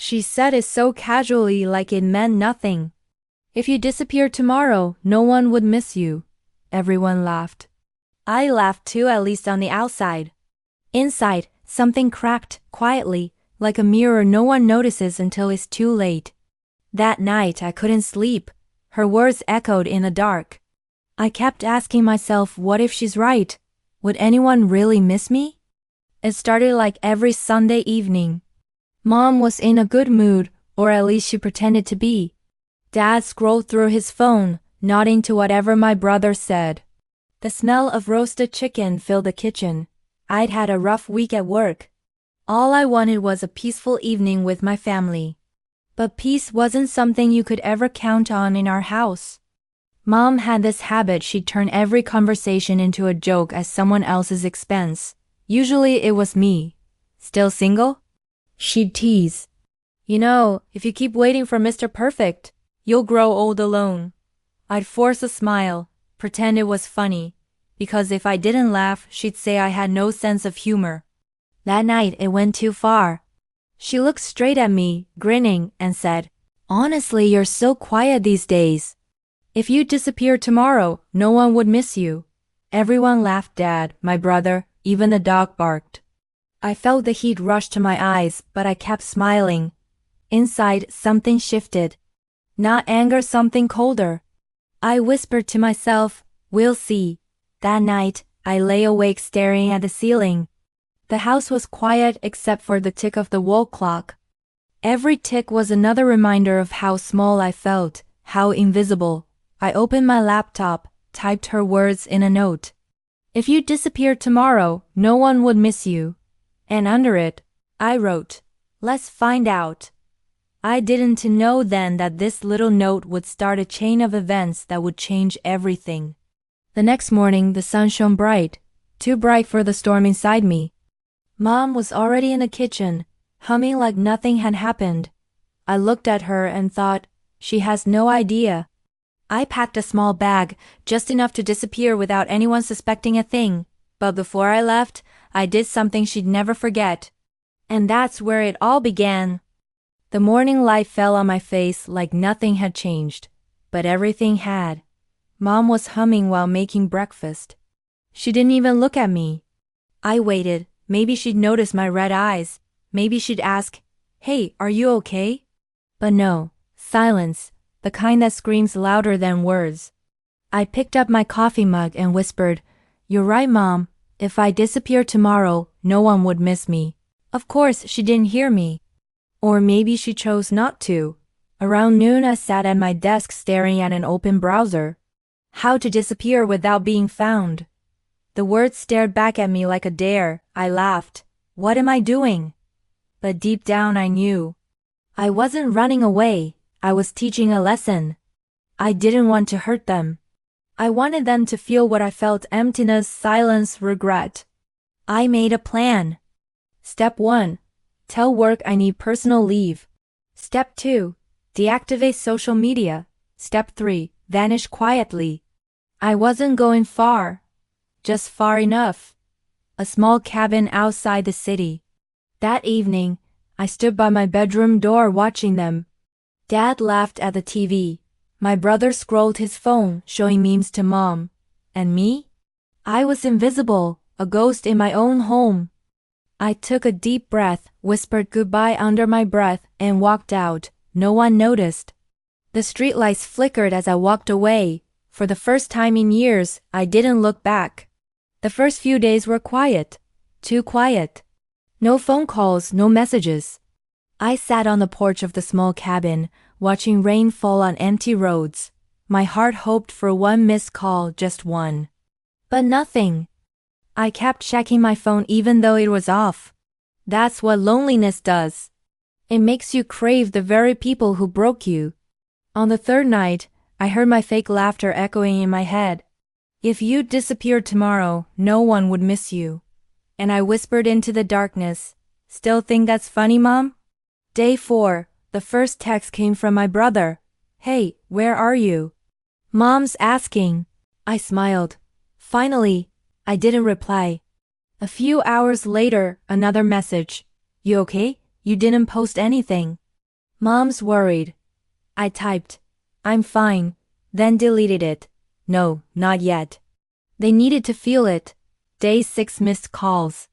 She said it so casually like it meant nothing. If you disappeared tomorrow, no one would miss you. Everyone laughed. I laughed too, at least on the outside. Inside, something cracked, quietly, like a mirror no one notices until it's too late. That night I couldn't sleep. Her words echoed in the dark. I kept asking myself, what if she's right? Would anyone really miss me? It started like every Sunday evening. Mom was in a good mood, or at least she pretended to be. Dad scrolled through his phone, nodding to whatever my brother said. The smell of roasted chicken filled the kitchen. I'd had a rough week at work. All I wanted was a peaceful evening with my family. But peace wasn't something you could ever count on in our house. Mom had this habit: she'd turn every conversation into a joke at someone else's expense. Usually it was me. Still single? She'd tease. You know, if you keep waiting for Mr. Perfect, you'll grow old alone. I'd force a smile, pretend it was funny, because if I didn't laugh, she'd say I had no sense of humor. That night it went too far. She looked straight at me, grinning, and said, "Honestly, you're so quiet these days. If you disappeared tomorrow, no one would miss you." Everyone laughed. Dad, my brother, even the dog barked. I felt the heat rush to my eyes, but I kept smiling. Inside, something shifted. Not anger, something colder. I whispered to myself, "We'll see." That night, I lay awake staring at the ceiling. The house was quiet except for the tick of the wall clock. Every tick was another reminder of how small I felt, how invisible. I opened my laptop, typed her words in a note. "If you disappeared tomorrow, no one would miss you." And under it, I wrote, "Let's find out." I didn't know then that this little note would start a chain of events that would change everything. The next morning, the sun shone bright, too bright for the storm inside me. Mom was already in the kitchen, humming like nothing had happened. I looked at her and thought, she has no idea. I packed a small bag, just enough to disappear without anyone suspecting a thing. But before I left, I did something she'd never forget. And that's where it all began. The morning light fell on my face like nothing had changed. But everything had. Mom was humming while making breakfast. She didn't even look at me. I waited. Maybe she'd notice my red eyes. Maybe she'd ask, "Hey, are you okay?" But no, silence, the kind that screams louder than words. I picked up my coffee mug and whispered, "You're right, Mom. If I disappeared tomorrow, no one would miss me." Of course, she didn't hear me. Or maybe she chose not to. Around noon, I sat at my desk staring at an open browser. How to disappear without being found. The words stared back at me like a dare. I laughed. What am I doing? But deep down I knew. I wasn't running away. I was teaching a lesson. I didn't want to hurt them. I wanted them to feel what I felt: emptiness, silence, regret. I made a plan. Step 1. Tell work I need personal leave. Step 2. Deactivate social media. Step 3. Vanish quietly. I wasn't going far. Just far enough. A small cabin outside the city. That evening, I stood by my bedroom door watching them. Dad laughed at the TV. My brother scrolled his phone, showing memes to Mom. And me? I was invisible, a ghost in my own home. I took a deep breath, whispered goodbye under my breath, and walked out. No one noticed. The streetlights flickered as I walked away. For the first time in years, I didn't look back. The first few days were quiet. Too quiet. No phone calls, no messages. I sat on the porch of the small cabin, watching rain fall on empty roads. My heart hoped for one missed call, just one. But nothing. I kept checking my phone even though it was off. That's what loneliness does. It makes you crave the very people who broke you. On the third night, I heard my fake laughter echoing in my head. "If you disappeared tomorrow, no one would miss you." And I whispered into the darkness, "Still think that's funny, Mom?" Day 4, the first text came from my brother. "Hey, where are you?" "Mom's asking." I smiled. Finally, I didn't reply. A few hours later, another message. "You okay? You didn't post anything." Mom's worried. I typed, "I'm fine," then deleted it. No, not yet. They needed to feel it. Day 6 missed calls.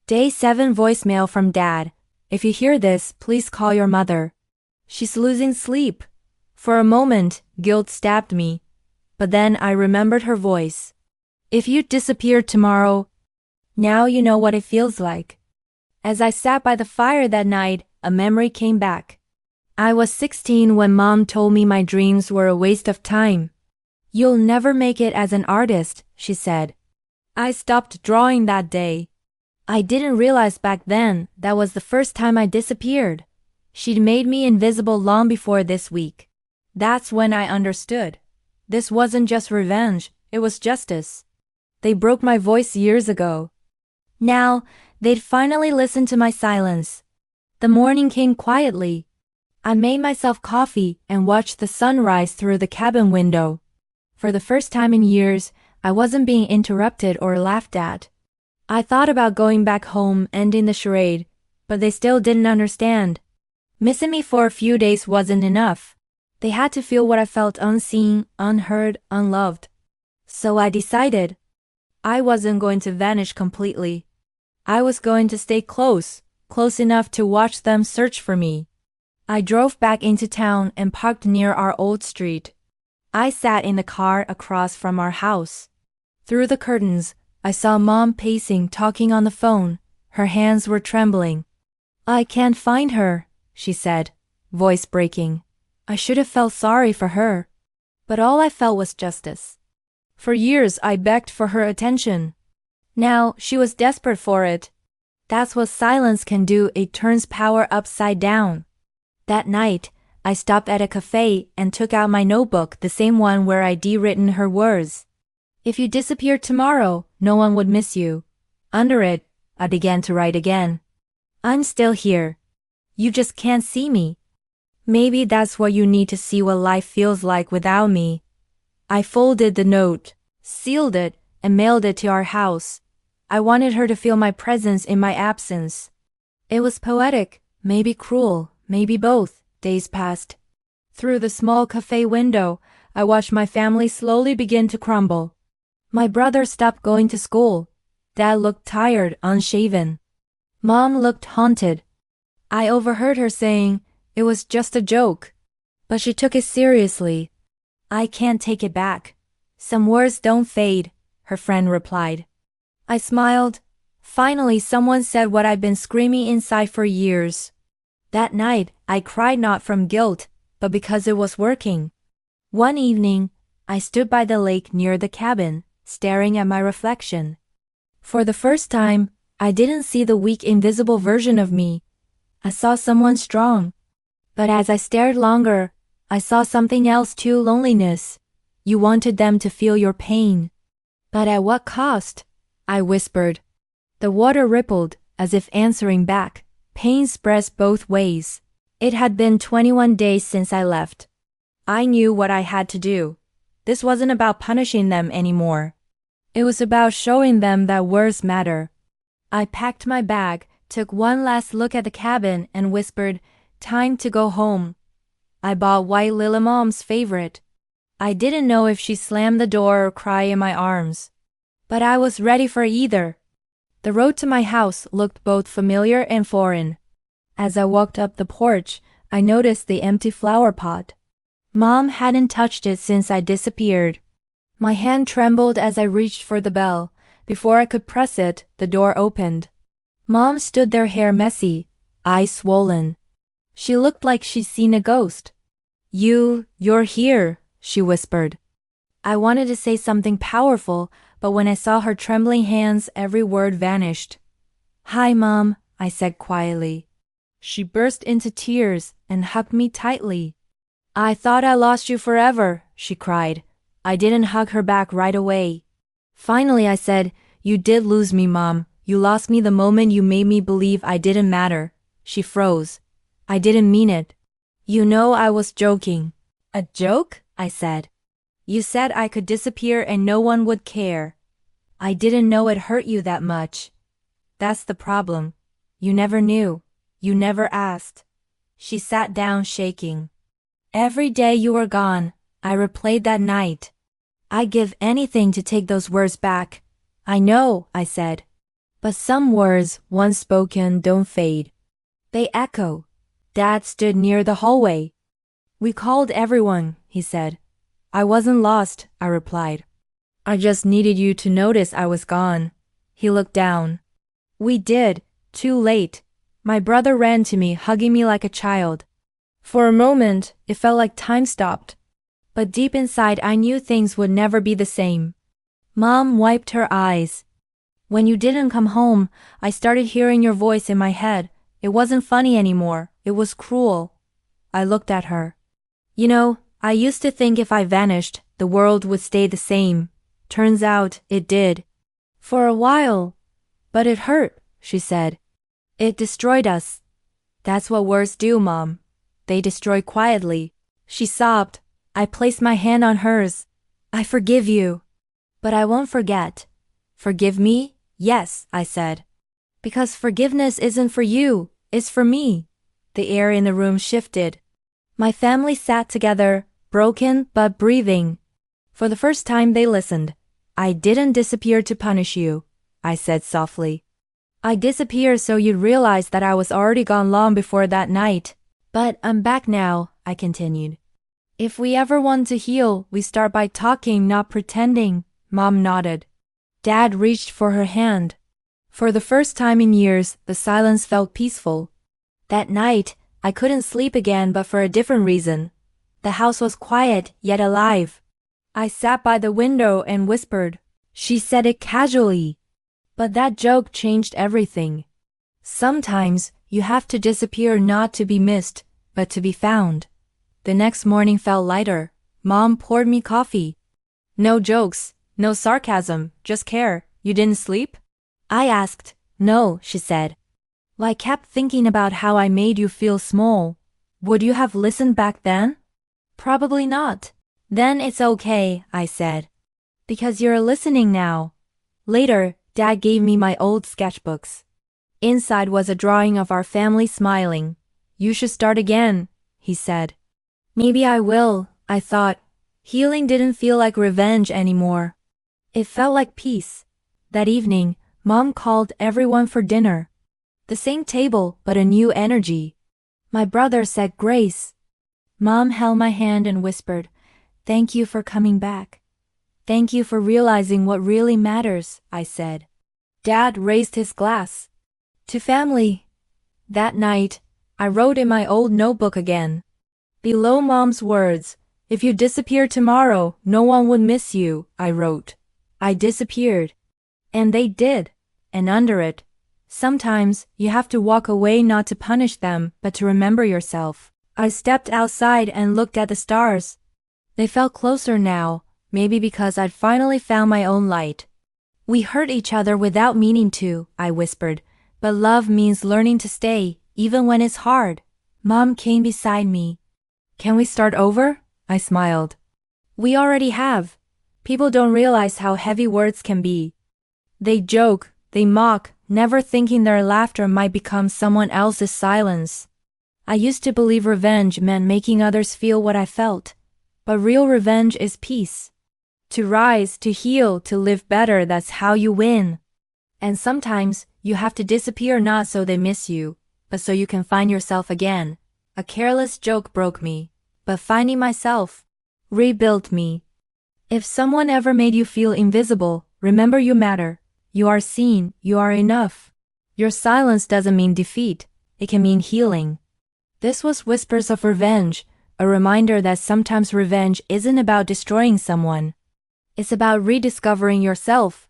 Day 7 voicemail from Dad. "If you hear this, please call your mother. She's losing sleep." For a moment, guilt stabbed me. But then I remembered her voice. "If you disappear tomorrow, now you know what it feels like." As I sat by the fire that night, a memory came back. I was 16 when Mom told me my dreams were a waste of time. "You'll never make it as an artist," she said. I stopped drawing that day. I didn't realize back then that was the first time I disappeared. She'd made me invisible long before this week. That's when I understood. This wasn't just revenge, it was justice. They broke my voice years ago. Now, they'd finally listen to my silence. The morning came quietly. I made myself coffee and watched the sun rise through the cabin window. For the first time in years, I wasn't being interrupted or laughed at. I thought about going back home, ending the charade, but they still didn't understand. Missing me for a few days wasn't enough. They had to feel what I felt, unseen, unheard, unloved. So I decided I wasn't going to vanish completely. I was going to stay close enough to watch them search for me. I drove back into town and parked near our old street. I sat in the car across from our house. Through the curtains, I saw Mom pacing, talking on the phone. Her hands were trembling. "I can't find her," she said, voice breaking. I should have felt sorry for her. But all I felt was justice. For years I begged for her attention. Now she was desperate for it. That's what silence can do, it turns power upside down. That night, I stopped at a cafe and took out my notebook, the same one where I'd written her words. "If you disappeared tomorrow, no one would miss you." Under it, I began to write again. "I'm still here. You just can't see me. Maybe that's what you need to see what life feels like without me." I folded the note, sealed it, and mailed it to our house. I wanted her to feel my presence in my absence. It was poetic, maybe cruel, maybe both. Days passed. Through the small cafe window, I watched my family slowly begin to crumble. My brother stopped going to school. Dad looked tired, unshaven. Mom looked haunted. I overheard her saying, "It was just a joke." But she took it seriously. "I can't take it back. Some words don't fade," her friend replied. I smiled. Finally, someone said what I'd been screaming inside for years. That night, I cried not from guilt, but because it was working. One evening, I stood by the lake near the cabin, staring at my reflection. For the first time, I didn't see the weak, invisible version of me. I saw someone strong. But as I stared longer, I saw something else too, loneliness. You wanted them to feel your pain. "But at what cost?" I whispered. The water rippled, as if answering back. Pain spreads both ways. It had been 21 days since I left. I knew what I had to do. This wasn't about punishing them anymore. It was about showing them that words matter. I packed my bag, took one last look at the cabin, and whispered, "Time to go home." I bought White Lily, Mom's favorite. I didn't know if she slammed the door or cry in my arms. But I was ready for either. The road to my house looked both familiar and foreign. As I walked up the porch, I noticed the empty flower pot. Mom hadn't touched it since I disappeared. My hand trembled as I reached for the bell. Before I could press it, the door opened. Mom stood there, hair messy, eyes swollen. She looked like she'd seen a ghost. You're here," she whispered. I wanted to say something powerful, but when I saw her trembling hands, every word vanished. "Hi, Mom," I said quietly. She burst into tears and hugged me tightly. "I thought I lost you forever," she cried. I didn't hug her back right away. Finally, I said, "You did lose me, Mom. You lost me the moment you made me believe I didn't matter." She froze. "I didn't mean it. You know I was joking." "A joke?" I said. "You said I could disappear and no one would care." "I didn't know it hurt you that much." "That's the problem. You never knew. You never asked." She sat down shaking. Every day you were gone, I replayed that night. I'd give anything to take those words back. I know, I said. But some words, once spoken, don't fade. They echo. Dad stood near the hallway. We called everyone, he said. I wasn't lost, I replied. I just needed you to notice I was gone. He looked down. We did, too late. My brother ran to me, hugging me like a child. For a moment, it felt like time stopped. But deep inside, I knew things would never be the same. Mom wiped her eyes. When you didn't come home, I started hearing your voice in my head. It wasn't funny anymore. It was cruel. I looked at her. You know, I used to think if I vanished, the world would stay the same. Turns out, it did. For a while. But it hurt, she said. It destroyed us. That's what words do, Mom. They destroy quietly. She sobbed. I placed my hand on hers. I forgive you. But I won't forget. Forgive me? Yes, I said. Because forgiveness isn't for you, it's for me. The air in the room shifted. My family sat together, broken but breathing. For the first time they listened. I didn't disappear to punish you, I said softly. I disappeared so you'd realize that I was already gone long before that night. But I'm back now, I continued. If we ever want to heal, we start by talking, not pretending. Mom nodded. Dad reached for her hand. For the first time in years, the silence felt peaceful. That night, I couldn't sleep again, but for a different reason. The house was quiet, yet alive. I sat by the window and whispered. She said it casually. But that joke changed everything. Sometimes, you have to disappear not to be missed, but to be found. The next morning felt lighter. Mom poured me coffee. No jokes, no sarcasm, just care. You didn't sleep? I asked. No, she said. Well, I kept thinking about how I made you feel small. Would you have listened back then? Probably not. Then it's okay, I said. Because you're listening now. Later, Dad gave me my old sketchbooks. Inside was a drawing of our family smiling. You should start again, he said. Maybe I will, I thought. Healing didn't feel like revenge anymore. It felt like peace. That evening, Mom called everyone for dinner. The same table, but a new energy. My brother said grace. Mom held my hand and whispered, "Thank you for coming back." "Thank you for realizing what really matters," I said. Dad raised his glass. "To family." That night, I wrote in my old notebook again. Below Mom's words, "If you disappear tomorrow, no one would miss you," I wrote. I disappeared. And they did. And under it, sometimes you have to walk away not to punish them, but to remember yourself. I stepped outside and looked at the stars. They felt closer now, maybe because I'd finally found my own light. "We hurt each other without meaning to," I whispered, "but love means learning to stay, even when it's hard." Mom came beside me. "Can we start over?" I smiled. "We already have." People don't realize how heavy words can be. They joke, they mock, never thinking their laughter might become someone else's silence. I used to believe revenge meant making others feel what I felt. But real revenge is peace. To rise, to heal, to live better, that's how you win. And sometimes, you have to disappear not so they miss you, but so you can find yourself again. A careless joke broke me, but finding myself rebuilt me. If someone ever made you feel invisible, remember you matter. You are seen, you are enough. Your silence doesn't mean defeat, it can mean healing. This was Whispers of Revenge, a reminder that sometimes revenge isn't about destroying someone. It's about rediscovering yourself.